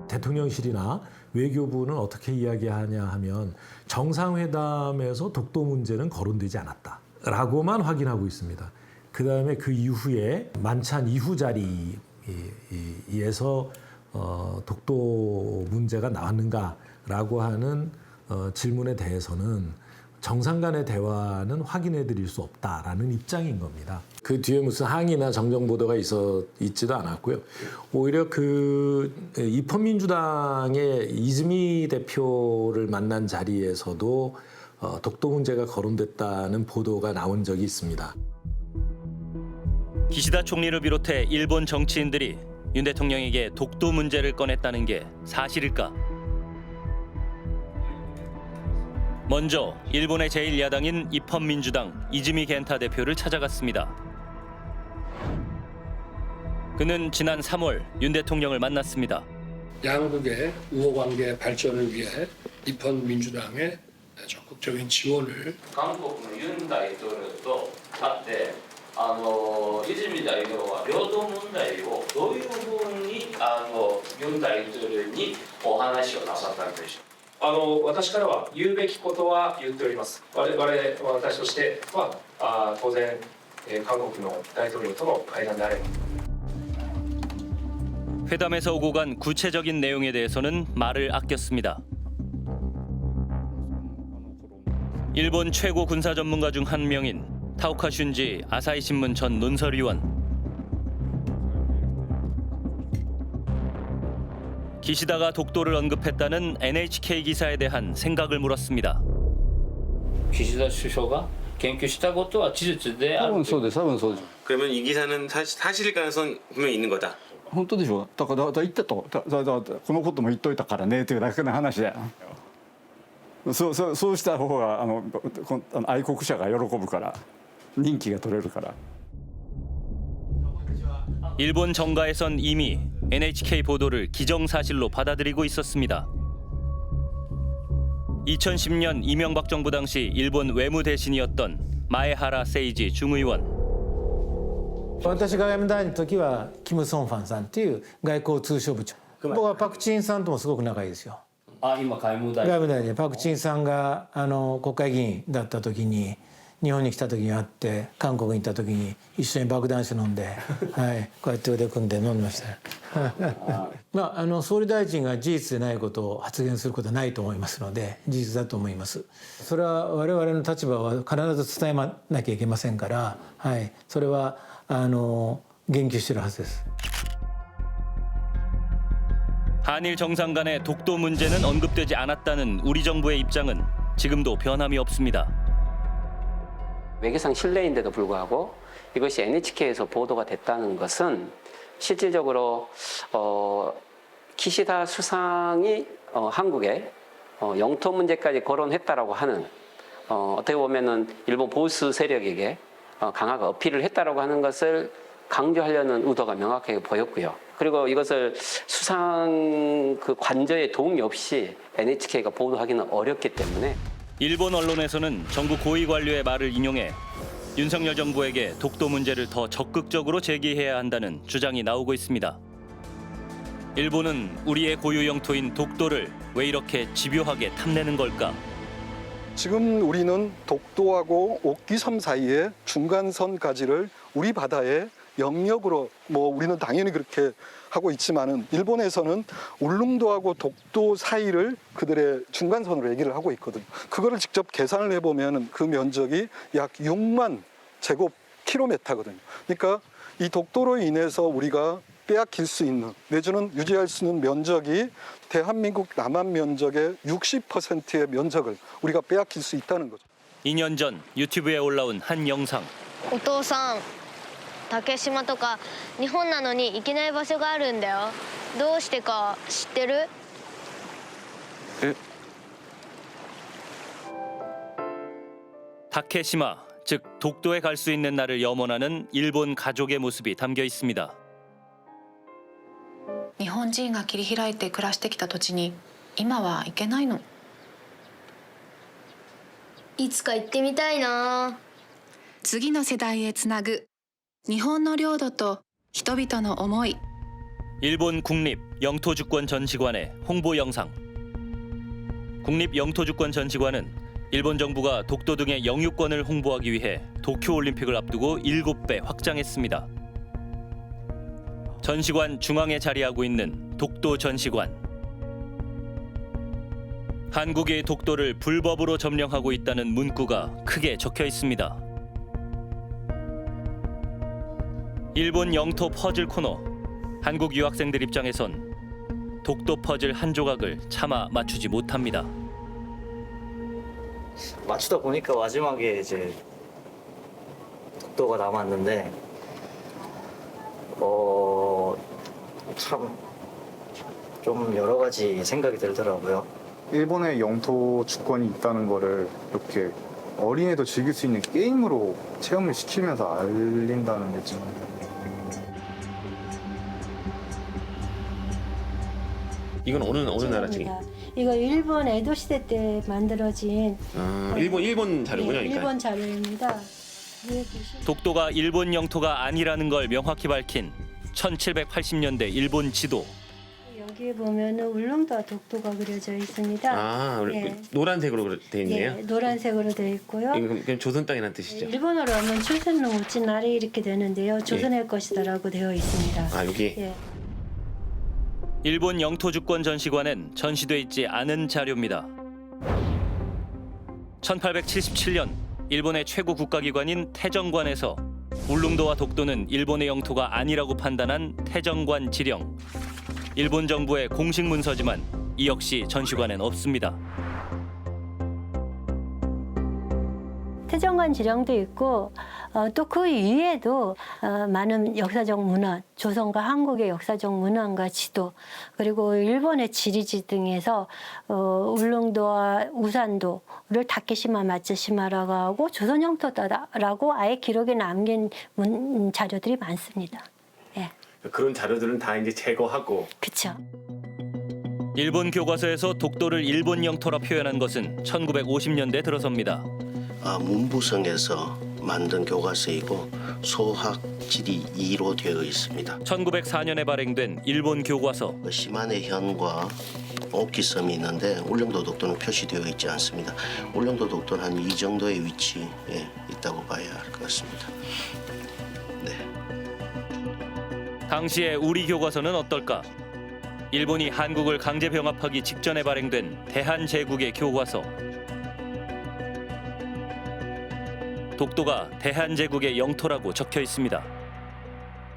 대통령실이나 외교부는 어떻게 이야기하냐 하면 정상회담에서 독도 문제는 거론되지 않았다라고만 확인하고 있습니다. 그다음에 그 이후에 만찬 이후 자리에서 독도 문제가 나왔는가라고 하는 질문에 대해서는 정상 간의 대화는 확인해 드릴 수 없다라는 입장인 겁니다. 그 뒤에 무슨 항의나 정정 보도가 있지도 않았고요. 오히려 그 입헌민주당의 이즈미 대표를 만난 자리에서도 독도 문제가 거론됐다는 보도가 나온 적이 있습니다. 기시다 총리를 비롯해 일본 정치인들이 윤 대통령에게 독도 문제를 꺼냈다는 게 사실일까? 먼저 일본의 제1야당인 입헌민주당 이즈미 겐타 대표를 찾아갔습니다. 그는 지난 3월 윤 대통령을 만났습니다. 양국의 우호관계 발전을 위해 입헌민주당의 적극적인 지원을 한국의 윤大統領と会って泉大統領は領土問題をどういうふうにユン大統領にお話をなさったんでしょうか。私からは言うべきことは言っております。私としては当然韓国の大統領との会談であれば。 회담에서 오고 간 구체적인 내용에 대해서는 말을 아꼈습니다. 일본 최고 군사 전문가 중 한 명인 타오카 슌지 아사히 신문 전 논설위원. 기시다가 독도를 언급했다는 NHK 기사에 대한 생각을 물었습니다. 기시다首相が 研究したことは事実である。 多分そうです。 그러면 이 기사는 사실일 가능성이 분명히 있는 거다. 本当でしょ。だから言ったと。このことも言っといたからねというだけの話で。そうした方が愛国者が喜ぶから人気が取れるから。 일본 정가에선 이미 NHK 보도를 기정사실로 받아들이고 있었습니다. 2010년 이명박 정부 당시 일본 외무대신이었던 마에하라 세이지 중의원. 私が外務大臣の時はキム・ソンファンさんっていう外交通商部長。僕はパク・チンさんともすごく仲いいですよ。今外務大臣。外務大臣パク・チンさんが国会議員だった時に日本に来た時に会って韓国に行った時に一緒に爆弾酒飲んで、はい、こうやって腕組んで飲んでました。総理大臣が事実でないことを発言することはないと思いますので事実だと思います。それは我々の立場は必ず伝えなきゃいけませんから、はい、それは言及してるはずです。 한일 정상 간의 독도 문제는 언급되지 않았다는 우리 정부의 입장은 지금도 변함이 없습니다. 외교상 실례인데도 불구하고 이것이 NHK에서 보도가 됐다는 것은 실질적으로 기시다 수상이 한국의 영토 문제까지 거론했다라고 하는 어떻게 보면은 일본 보수 세력에게 강하게 어필을 했다라고 하는 것을 강조하려는 의도가 명확하게 보였고요. 그리고 이것을 수상 그 관저의 도움이 없이 NHK가 보도하기는 어렵기 때문에. 일본 언론에서는 정부 고위 관료의 말을 인용해 윤석열 정부에게 독도 문제를 더 적극적으로 제기해야 한다는 주장이 나오고 있습니다. 일본은 우리의 고유 영토인 독도를 왜 이렇게 집요하게 탐내는 걸까? 지금 우리는 독도하고 옥기섬 사이의 중간선까지를 우리 바다에 영역으로 우리는 당연히 그렇게 하고 있지만은 일본에서는 울릉도하고 독도 사이를 그들의 중간선으로 얘기를 하고 있거든요. 그거를 직접 계산을 해보면 그 면적이 약 6만 제곱킬로미터거든요. 그러니까 이 독도로 인해서 우리가 빼앗길 수 있는 내지는 유지할 수 있는 면적이 대한민국 남한 면적의 60%의 면적을 우리가 빼앗길 수 있다는 거죠. 2년 전 유튜브에 올라온 한 영상. お父さん竹島とか日本なのに行けない場所があるんだよ。どうしてか知ってる？ 다케시마, 즉 독도에 갈 수 있는 날을 염원하는 일본 가족의 모습이 담겨 있습니다. 日本人が切り開いて暮らしてきた土地に今は行けないの。いつか行ってみたいな。次の世代へつなぐ日本の領土と人々の思い。 일본 국립 영토주권 전시관의 홍보 영상. 국립 영토주권 전시관은 일본 정부가 독도 등의 영유권을 홍보하기 위해 도쿄올림픽을 앞두고 7배 확장했습니다. 전시관 중앙에 자리하고 있는 독도 전시관. 한국이 독도를 불법으로 점령하고 있다는 문구가 크게 적혀 있습니다. 일본 영토 퍼즐 코너. 한국 유학생들 입장에선 독도 퍼즐 한 조각을 차마 맞추지 못합니다. 맞추다 보니까 마지막에 이제 독도가 남았는데 참 좀 여러 가지 생각이 들더라고요. 일본의 영토 주권이 있다는 거를 이렇게 어린애도 즐길 수 있는 게임으로 체험을 시키면서 알린다는 게 좀. 이건 어느 나라 책이? 이거 일본 에도 시대 때 만들어진 일본 자료군요. 그러니까. 일본 자료입니다. 독도가 일본 영토가 아니라는 걸 명확히 밝힌 1780년대 일본 지도. 여기에 보면은 울릉도와 독도가 그려져 있습니다. 아, 노란색으로 돼 있네요. 예, 노란색으로 되어 있고요. 이건 그냥 조선 땅이라는 뜻이죠. 일본어로 하면 출생로 우찌 날이 이렇게 되는데요. 조선의 것이다라고 되어 있습니다. 아, 여기. 예. 일본 영토주권 전시관엔 전시돼 있지 않은 자료입니다. 1877년 일본의 최고 국가기관인 태정관에서 울릉도와 독도는 일본의 영토가 아니라고 판단한 태정관 지령. 일본 정부의 공식 문서지만 이 역시 전시관엔 없습니다. 태정관 지령도 있고 또 그 이외에도 많은 역사적 문헌, 조선과 한국의 역사적 문헌과 지도, 그리고 일본의 지리지 등에서 울릉도와 우산도를 다케시마 마츠시마라고 하고 조선 영토다라고 아예 기록에 남긴 자료들이 많습니다. 예. 그런 자료들은 다 이제 제거하고. 그렇죠. 일본 교과서에서 독도를 일본 영토라 표현한 것은 1950년대 들어섭니다. 문부성에서 만든 교과서이고 소학 지리 2로 되어 있습니다. 1904년에 발행된 일본 교과서. 시마네 현과 오키섬이 있는데 울릉도 독도는 표시되어 있지 않습니다. 울릉도 독도는 한 이 정도의 위치에 있다고 봐야 할 것 같습니다. 네. 당시의 우리 교과서는 어떨까? 일본이 한국을 강제 병합하기 직전에 발행된 대한제국의 교과서. 독도가 대한제국의 영토라고 적혀 있습니다.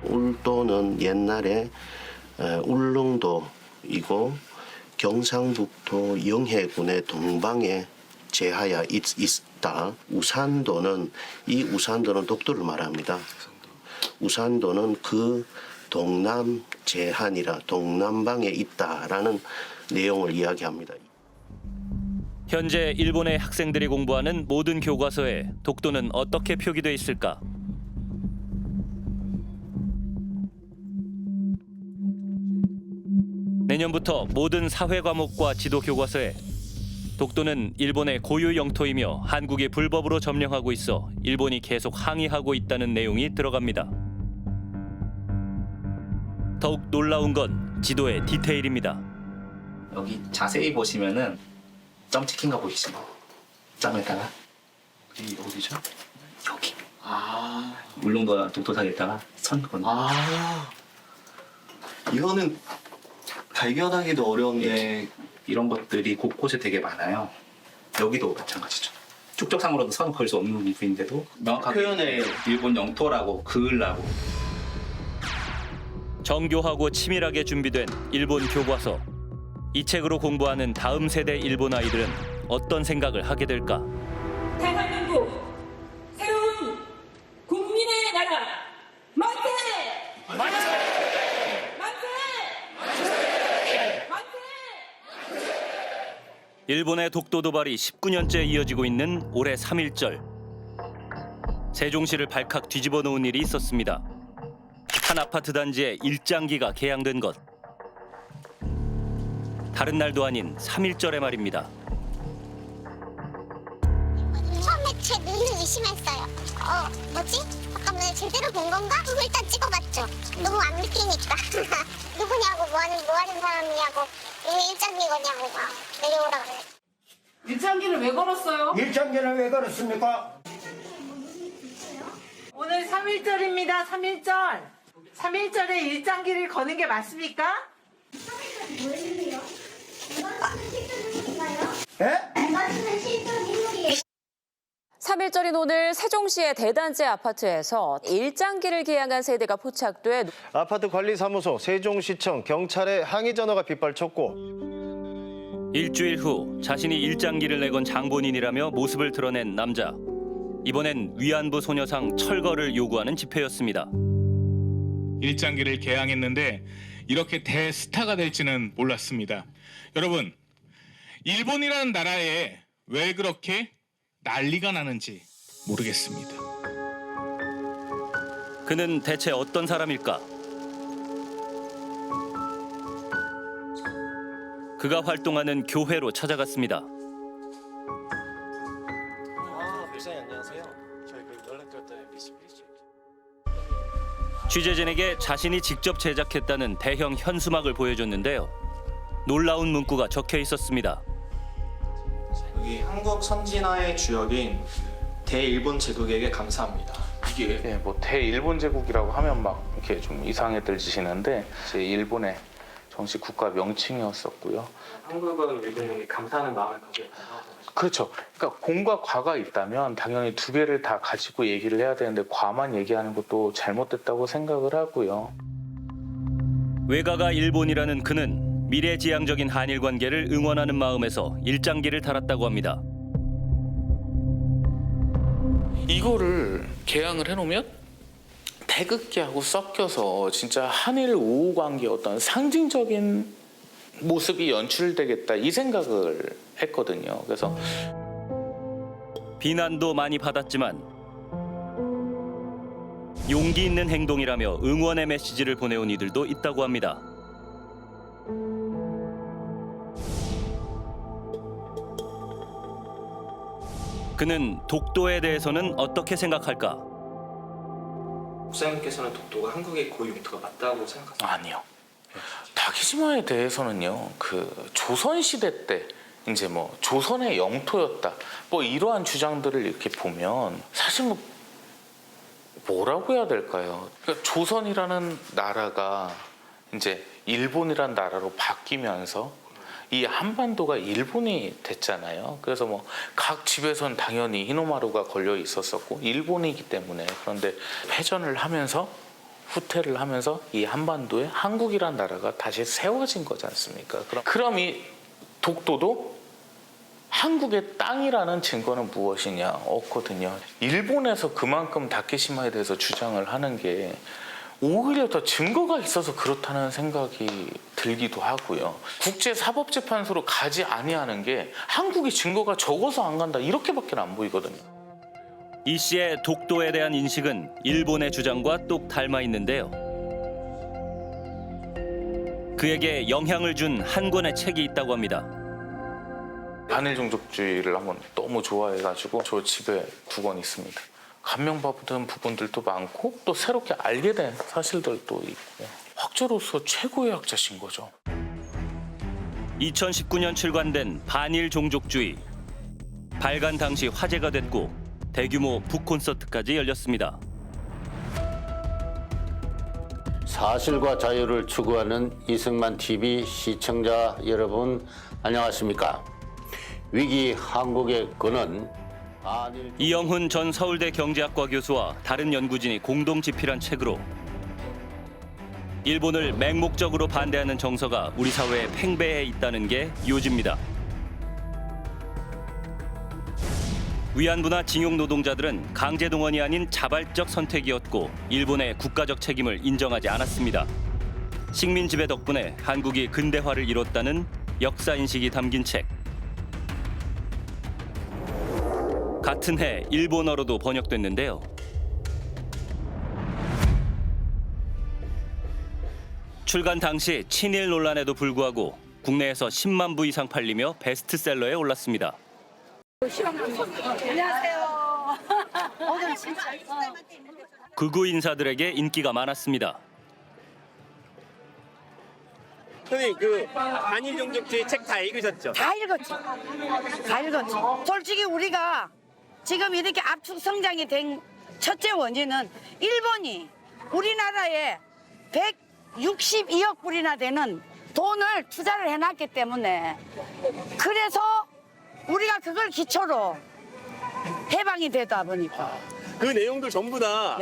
울도는 옛날에 울릉도이고 경상북도 영해군의 동방에 제하야 있다. 우산도는 독도를 말합니다. 우산도는 그 동남 제한이라 동남방에 있다라는 내용을 이야기합니다. 현재 일본의 학생들이 공부하는 모든 교과서에 독도는 어떻게 표기돼 있을까? 내년부터 모든 사회 과목과 지도 교과서에 독도는 일본의 고유 영토이며 한국이 불법으로 점령하고 있어 일본이 계속 항의하고 있다는 내용이 들어갑니다. 더욱 놀라운 건 지도의 디테일입니다. 여기 자세히 보시면은 점 찍힌 거 보이시죠? 점에다가 이 어디죠? 여기. 울릉도와 독도 사이에다가 선 건. 이거는 발견하기도 어려운 이런 것들이 곳곳에 되게 많아요. 여기도 마찬가지죠. 축적상으로도 선 그을 수 없는 부분인데도 명확하게 표현에 일본 영토라고 그으려고. 정교하고 치밀하게 준비된 일본 교과서. 이 책으로 공부하는 다음 세대 일본 아이들은 어떤 생각을 하게 될까? 대한민국 새로운 국민의 나라 만세! 만세! 일본의 독도 도발이 19년째 이어지고 있는 올해 3.1절. 세종시를 발칵 뒤집어 놓은 일이 있었습니다. 한 아파트 단지에 일장기가 개양된 것. 다른 날도 아닌 3.1절의 말입니다. 처음에 제 눈을 의심했어요. 뭐지? 잠깐만 제대로 본 건가? 그거 일단 찍어봤죠. 너무 안 믿기니까. 누구냐고 뭐 하는 사람이냐고 왜 일장기거냐고 막 내려오라 그래. 일장기를 왜 걸었어요? 일장기는 왜 걸었습니까? 오늘 3.1절입니다. 3.1절. 3.1절에 일장기를 거는 게 맞습니까? 3.1절인 오늘 세종시의 대단지 아파트에서 일장기를 개양한 세대가 포착돼 아파트 관리사무소, 세종시청, 경찰에 항의 전화가 빗발쳤고 일주일 후 자신이 일장기를 내건 장본인이라며 모습을 드러낸 남자. 이번엔 위안부 소녀상 철거를 요구하는 집회였습니다. 일장기를 개양했는데 이렇게 대스타가 될지는 몰랐습니다. 여러분, 일본이라는 나라에 왜 그렇게 난리가 나는지 모르겠습니다. 그는 대체 어떤 사람일까? 그가 활동하는 교회로 찾아갔습니다. 목사님 안녕하세요. 저희 연락드렸던 MBC. 취재진에게 자신이 직접 제작했다는 대형 현수막을 보여줬는데요. 놀라운 문구가 적혀 있었습니다. 여기 한국 선진화의 주역인 대일본 제국에게 감사합니다. 이게 뭐 대일본 제국이라고 하면 막 이렇게 좀 이상해 들리시는데 제 일본의 정식 국가 명칭이었었고요. 한국은 일본에게 감사하는 마음을 가지고 있다고. 그렇죠. 그러니까 공과 과가 있다면 당연히 두 개를 다 가지고 얘기를 해야 되는데 과만 얘기하는 것도 잘못됐다고 생각을 하고요. 외가가 일본이라는 그는 미래지향적인 한일 관계를 응원하는 마음에서 일장기를 달았다고 합니다. 이거를 개양을 해놓으면 태극기하고 섞여서 진짜 한일 우호 관계 어떤 상징적인 모습이 연출되겠다 이 생각을 했거든요. 그래서 비난도 많이 받았지만 용기 있는 행동이라며 응원의 메시지를 보내온 이들도 있다고 합니다. 그는 독도에 대해서는 어떻게 생각할까? 목사님께서는 독도가 한국의 고유 영토가 맞다고 생각하세요? 아니요. 다케시마에 대해서는요. 그 조선 시대 때 이제 뭐 조선의 영토였다. 뭐 이러한 주장들을 이렇게 보면 사실 뭐라고 해야 될까요? 그러니까 조선이라는 나라가 이제 일본이라는 나라로 바뀌면서 이 한반도가 일본이 됐잖아요. 그래서 뭐 각 집에선 당연히 히노마루가 걸려 있었었고 일본이기 때문에 그런데 패전을 하면서 후퇴를 하면서 이 한반도에 한국이란 나라가 다시 세워진 거지 않습니까? 그럼 이 독도도 한국의 땅이라는 증거는 무엇이냐? 없거든요. 일본에서 그만큼 다케시마에 대해서 주장을 하는 게 오히려 더 증거가 있어서 그렇다는 생각이 들기도 하고요. 국제사법재판소로 가지 아니하는 게 한국이 증거가 적어서 안 간다 이렇게밖에 안 보이거든요. 이 씨의 독도에 대한 인식은 일본의 주장과 똑 닮아 있는데요. 그에게 영향을 준 한 권의 책이 있다고 합니다. 한일 종족주의를 한번 너무 좋아해가지고 저 집에 2권 있습니다. 감명받은 부분들도 많고 또 새롭게 알게 된 사실들도 있고 학자로서 최고의 학자신 거죠. 2019년 출간된 반일 종족주의. 발간 당시 화제가 됐고 대규모 북콘서트까지 열렸습니다. 사실과 자유를 추구하는 이승만 TV 시청자 여러분 안녕하십니까? 위기 한국의 근원 이영훈 전 서울대 경제학과 교수와 다른 연구진이 공동 집필한 책으로 일본을 맹목적으로 반대하는 정서가 우리 사회에 팽배해 있다는 게 요지입니다. 위안부나 징용 노동자들은 강제 동원이 아닌 자발적 선택이었고 일본의 국가적 책임을 인정하지 않았습니다. 식민 지배 덕분에 한국이 근대화를 이뤘다는 역사 인식이 담긴 책. 같은 해 일본어로도 번역됐는데요. 출간 당시 친일 논란에도 불구하고 국내에서 10만 부 이상 팔리며 베스트셀러에 올랐습니다. 안녕하세요. 오늘 진짜 극우 인사들에게 인기가 많았습니다. 선생님 그 반일 종족주의 책 다 읽으셨죠? 다 읽었지. 다 읽었지. 솔직히 우리가 지금 이렇게 압축 성장이 된 첫째 원인은 일본이 우리나라에 162억 불이나 되는 돈을 투자를 해놨기 때문에 그래서 우리가 그걸 기초로 해방이 되다 보니까 그 내용들 전부 다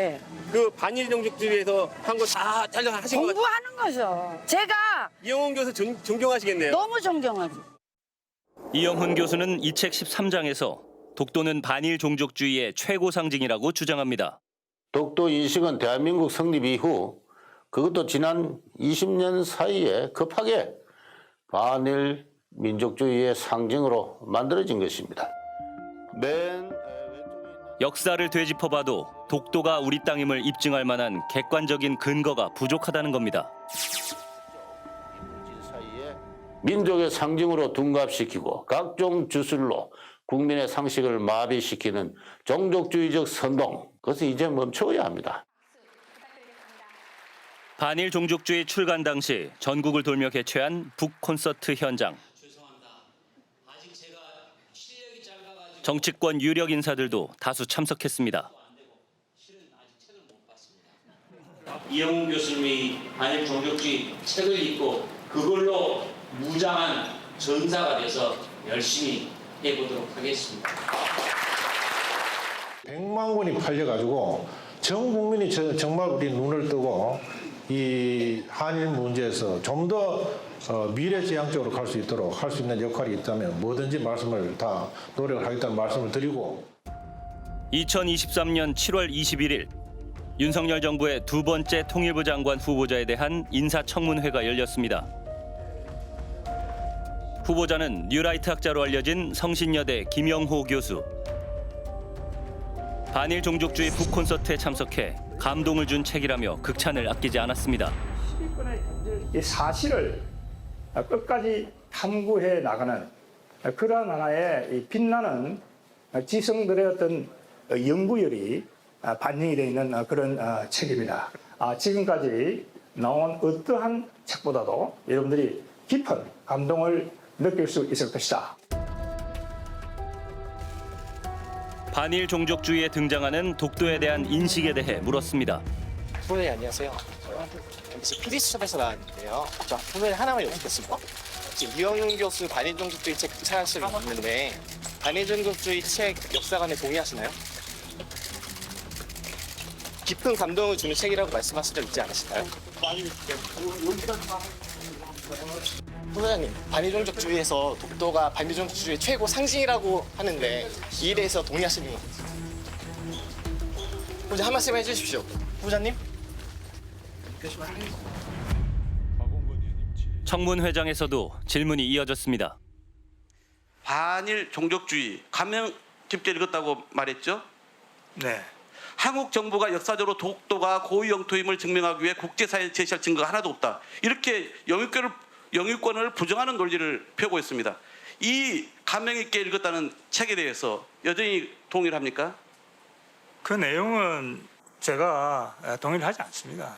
그 반일 종족주의에서 한 거 다 하신 거 같아요. 공부하는 거죠. 제가 이영훈 교수 존경하시겠네요. 너무 존경하지. 이영훈 교수는 이 책 13장에서 독도는 반일 종족주의의 최고 상징이라고 주장합니다. 독도 인식은 대한민국 성립 이후 그것도 지난 20년 사이에 급하게 반일 민족주의의 상징으로 만들어진 것입니다. 역사를 되짚어봐도 독도가 우리 땅임을 입증할 만한 객관적인 근거가 부족하다는 겁니다. 민족의 상징으로 둔갑시키고 각종 주술로 국민의 상식을 마비시키는 종족주의적 선동, 그것은 이제 멈춰야 합니다. 반일 종족주의 출간 당시 전국을 돌며 개최한 북 콘서트 현장. 정치권 유력 인사들도 다수 참석했습니다. 이영훈 교수님이 반일 종족주의 책을 읽고 그걸로 무장한 전사가 돼서 열심히 해보도록 하겠습니다. 100만 권이 팔려가지고 전 국민이 정말 우리 눈을 뜨고 이 한일 문제에서 좀 더 미래지향적으로 갈 수 있도록 할 수 있는 역할이 있다면 뭐든지 말씀을 다 노력을 하겠다는 말씀을 드리고 2023년 7월 21일 윤석열 정부의 두 번째 통일부 장관 후보자에 대한 인사청문회가 열렸습니다. 후보자는 뉴라이트 학자로 알려진 성신여대 김영호 교수. 반일 종족주의 북 콘서트에 참석해 감동을 준 책이라며 극찬을 아끼지 않았습니다. 이 사실을 끝까지 탐구해 나가는 그러한 하나의 빛나는 지성들의 어떤 연구열이 반영이 되어 있는 그런 책입니다. 지금까지 나온 어떠한 책보다도 여러분들이 깊은 감동을 느낄 수 있을 것이다. 반일 종족주의에 등장하는 독도에 대한 인식에 대해 물었습니다. 후보님 안녕하세요. MBC PD수첩에서 나왔는데요. 저 후보님 하나만 여쭙겠습니다. 지금 이영훈 교수 반일 종족주의 책 사실 있는데 반일 종족주의 책 역사관에 동의하시나요? 깊은 감동을 주는 책이라고 말씀하신 적 있지 않으실까요? 후보자님, 반일종족주의에서 독도가 반일종족주의의 최고 상징이라고 하는데 이에 대해서 동의하시는 것 같아요. 후보자 한 말씀 해주십시오. 후보자님. 청문회장에서도 질문이 이어졌습니다. 반일 종족주의 감명 깊게 읽었다고 말했죠? 네. 한국 정부가 역사적으로 독도가 고유 영토임을 증명하기 위해 국제사회에 제시할 증거가 하나도 없다. 이렇게 영유권을 부정하는 논리를 펴고 있습니다. 이 감명 있게 읽었다는 책에 대해서 여전히 동의를 합니까? 그 내용은 제가 동의를 하지 않습니다.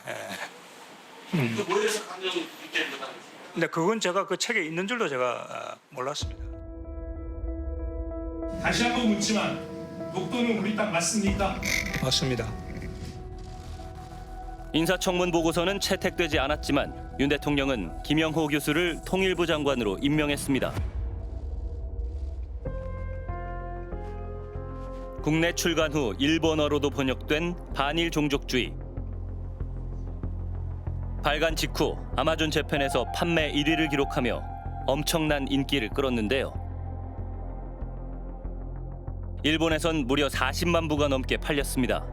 뭐에서 감명 있게 읽었다는 거죠? 근데 그건 제가 그 책에 있는 줄도 제가 몰랐습니다. 다시 한번 묻지만 독도는 우리 땅 맞습니까? 맞습니다. 인사청문 보고서는 채택되지 않았지만 윤 대통령은 김영호 교수를 통일부 장관으로 임명했습니다. 국내 출간 후 일본어로도 번역된 반일 종족주의. 발간 직후 아마존 재팬에서 판매 1위를 기록하며 엄청난 인기를 끌었는데요. 일본에선 무려 40만 부가 넘게 팔렸습니다.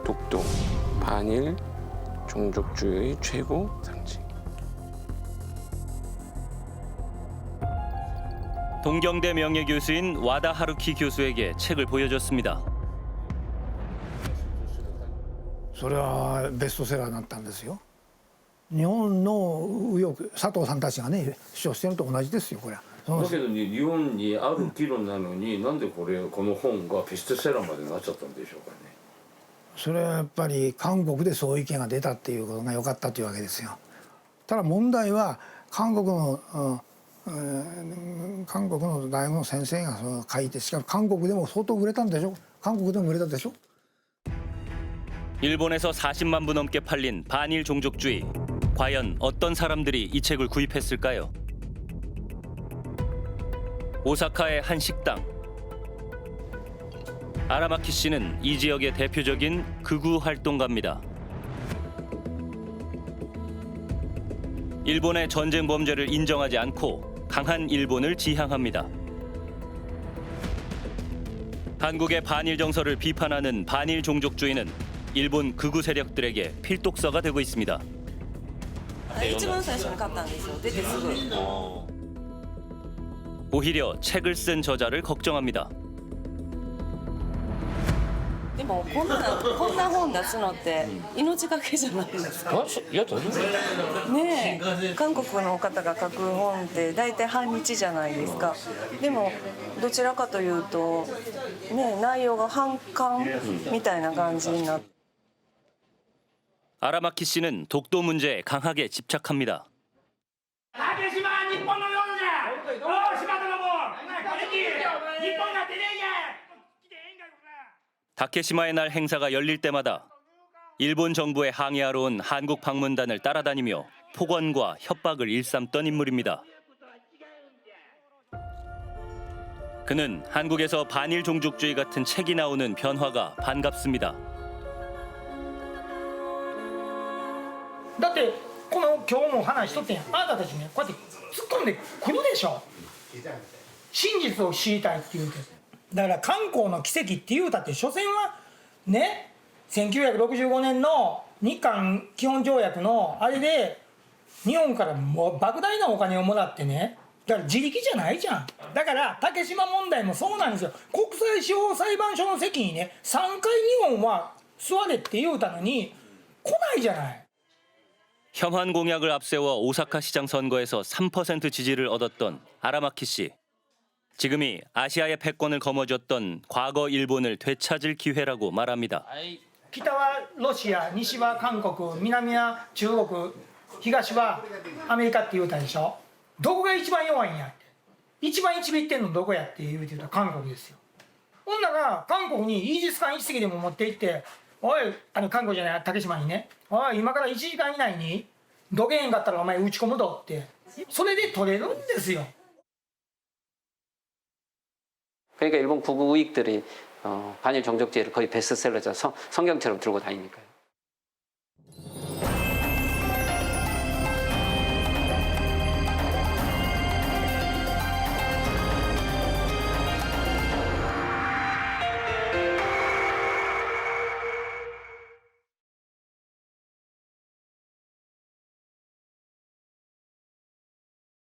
독도, 반일 종족주의 최고 상징. 동경대 명예교수인 와다 하루키 교수에게 책을 보여줬습니다. それはベストセラーになったんですよ。日本の右翼佐藤さんたちがね主張してるのと同じですよこれは。だけどね日本にある議論なのに、なんでこの本がベストセラーまでなっちゃったんでしょうかね。それはやっぱり韓国でそういう意見が出たっていうことが良かったというわけですよ。ただ問題は韓国の大学の先生が書いて、しかも韓国でも相当売れたんでしょ。韓国でも売れたでしょ。 일본에서 40만 부 넘게 팔린 반일 종족주의. 과연 어떤 사람들이 이 책을 구입했을까요? 오사카의 한 식당. 아라마키 씨는 이 지역의 대표적인 극우 활동가입니다. 일본의 전쟁 범죄를 인정하지 않고 강한 일본을 지향합니다. 한국의 반일 정서를 비판하는 반일 종족주의는 일본 극우 세력들에게 필독서가 되고 있습니다. 一番最初に買ったんですよ。出てすぐ。 오히려 책을 쓴 저자를 걱정합니다. でもこんな本出すのって命がけじゃないですか。いや、大丈夫。ねえ、韓国の方が書く本って大体反日じゃないですか。でもどちらかというとね、内容が反感みたいな感じになって。 아라마키 씨는 독도 문제에 강하게 집착합니다. 다케시마의 날 행사가 열릴 때마다 일본 정부에 항의하러 온 한국 방문단을 따라다니며 폭언과 협박을 일삼던 인물입니다. 그는 한국에서 반일 종족주의 같은 책이 나오는 변화가 반갑습니다. だってこの今日も話しとってんやん。あなたたちねこうやって突っ込んでくるでしょ。真実を知りたいって言うて。だから韓国の奇跡って言うたって所詮はね、1965年の日韓基本条約のあれで日本からもう莫大なお金をもらってね、だから自力じゃないじゃん。だから竹島問題もそうなんですよ。国際司法裁判所の席にね3回日本は座れって言うたのに来ないじゃない。 혐한 공약을 앞세워 오사카 시장 선거에서 3% 지지를 얻었던 아라마키 씨. 지금이 아시아의 패권을 거머쥐었던 과거 일본을 되찾을 기회라고 말합니다. 北はロシア、西は韓国、南は中国、東はアメリカって言うたでしょ。どこが一番弱いんやって。一番一びってんのどこやって言うてたら韓国ですよ。ほんなら韓国にイージス艦1隻でも持って行って、おい、韓国じゃない、竹島にね、おい、今から1時間以内にどけへんかったらお前打ち込むぞって、それで取れるんですよ。 그러니까 일본 극우 우익들이 반일 종족주의를 거의 베스트셀러죠. 성경처럼 들고 다니니까요.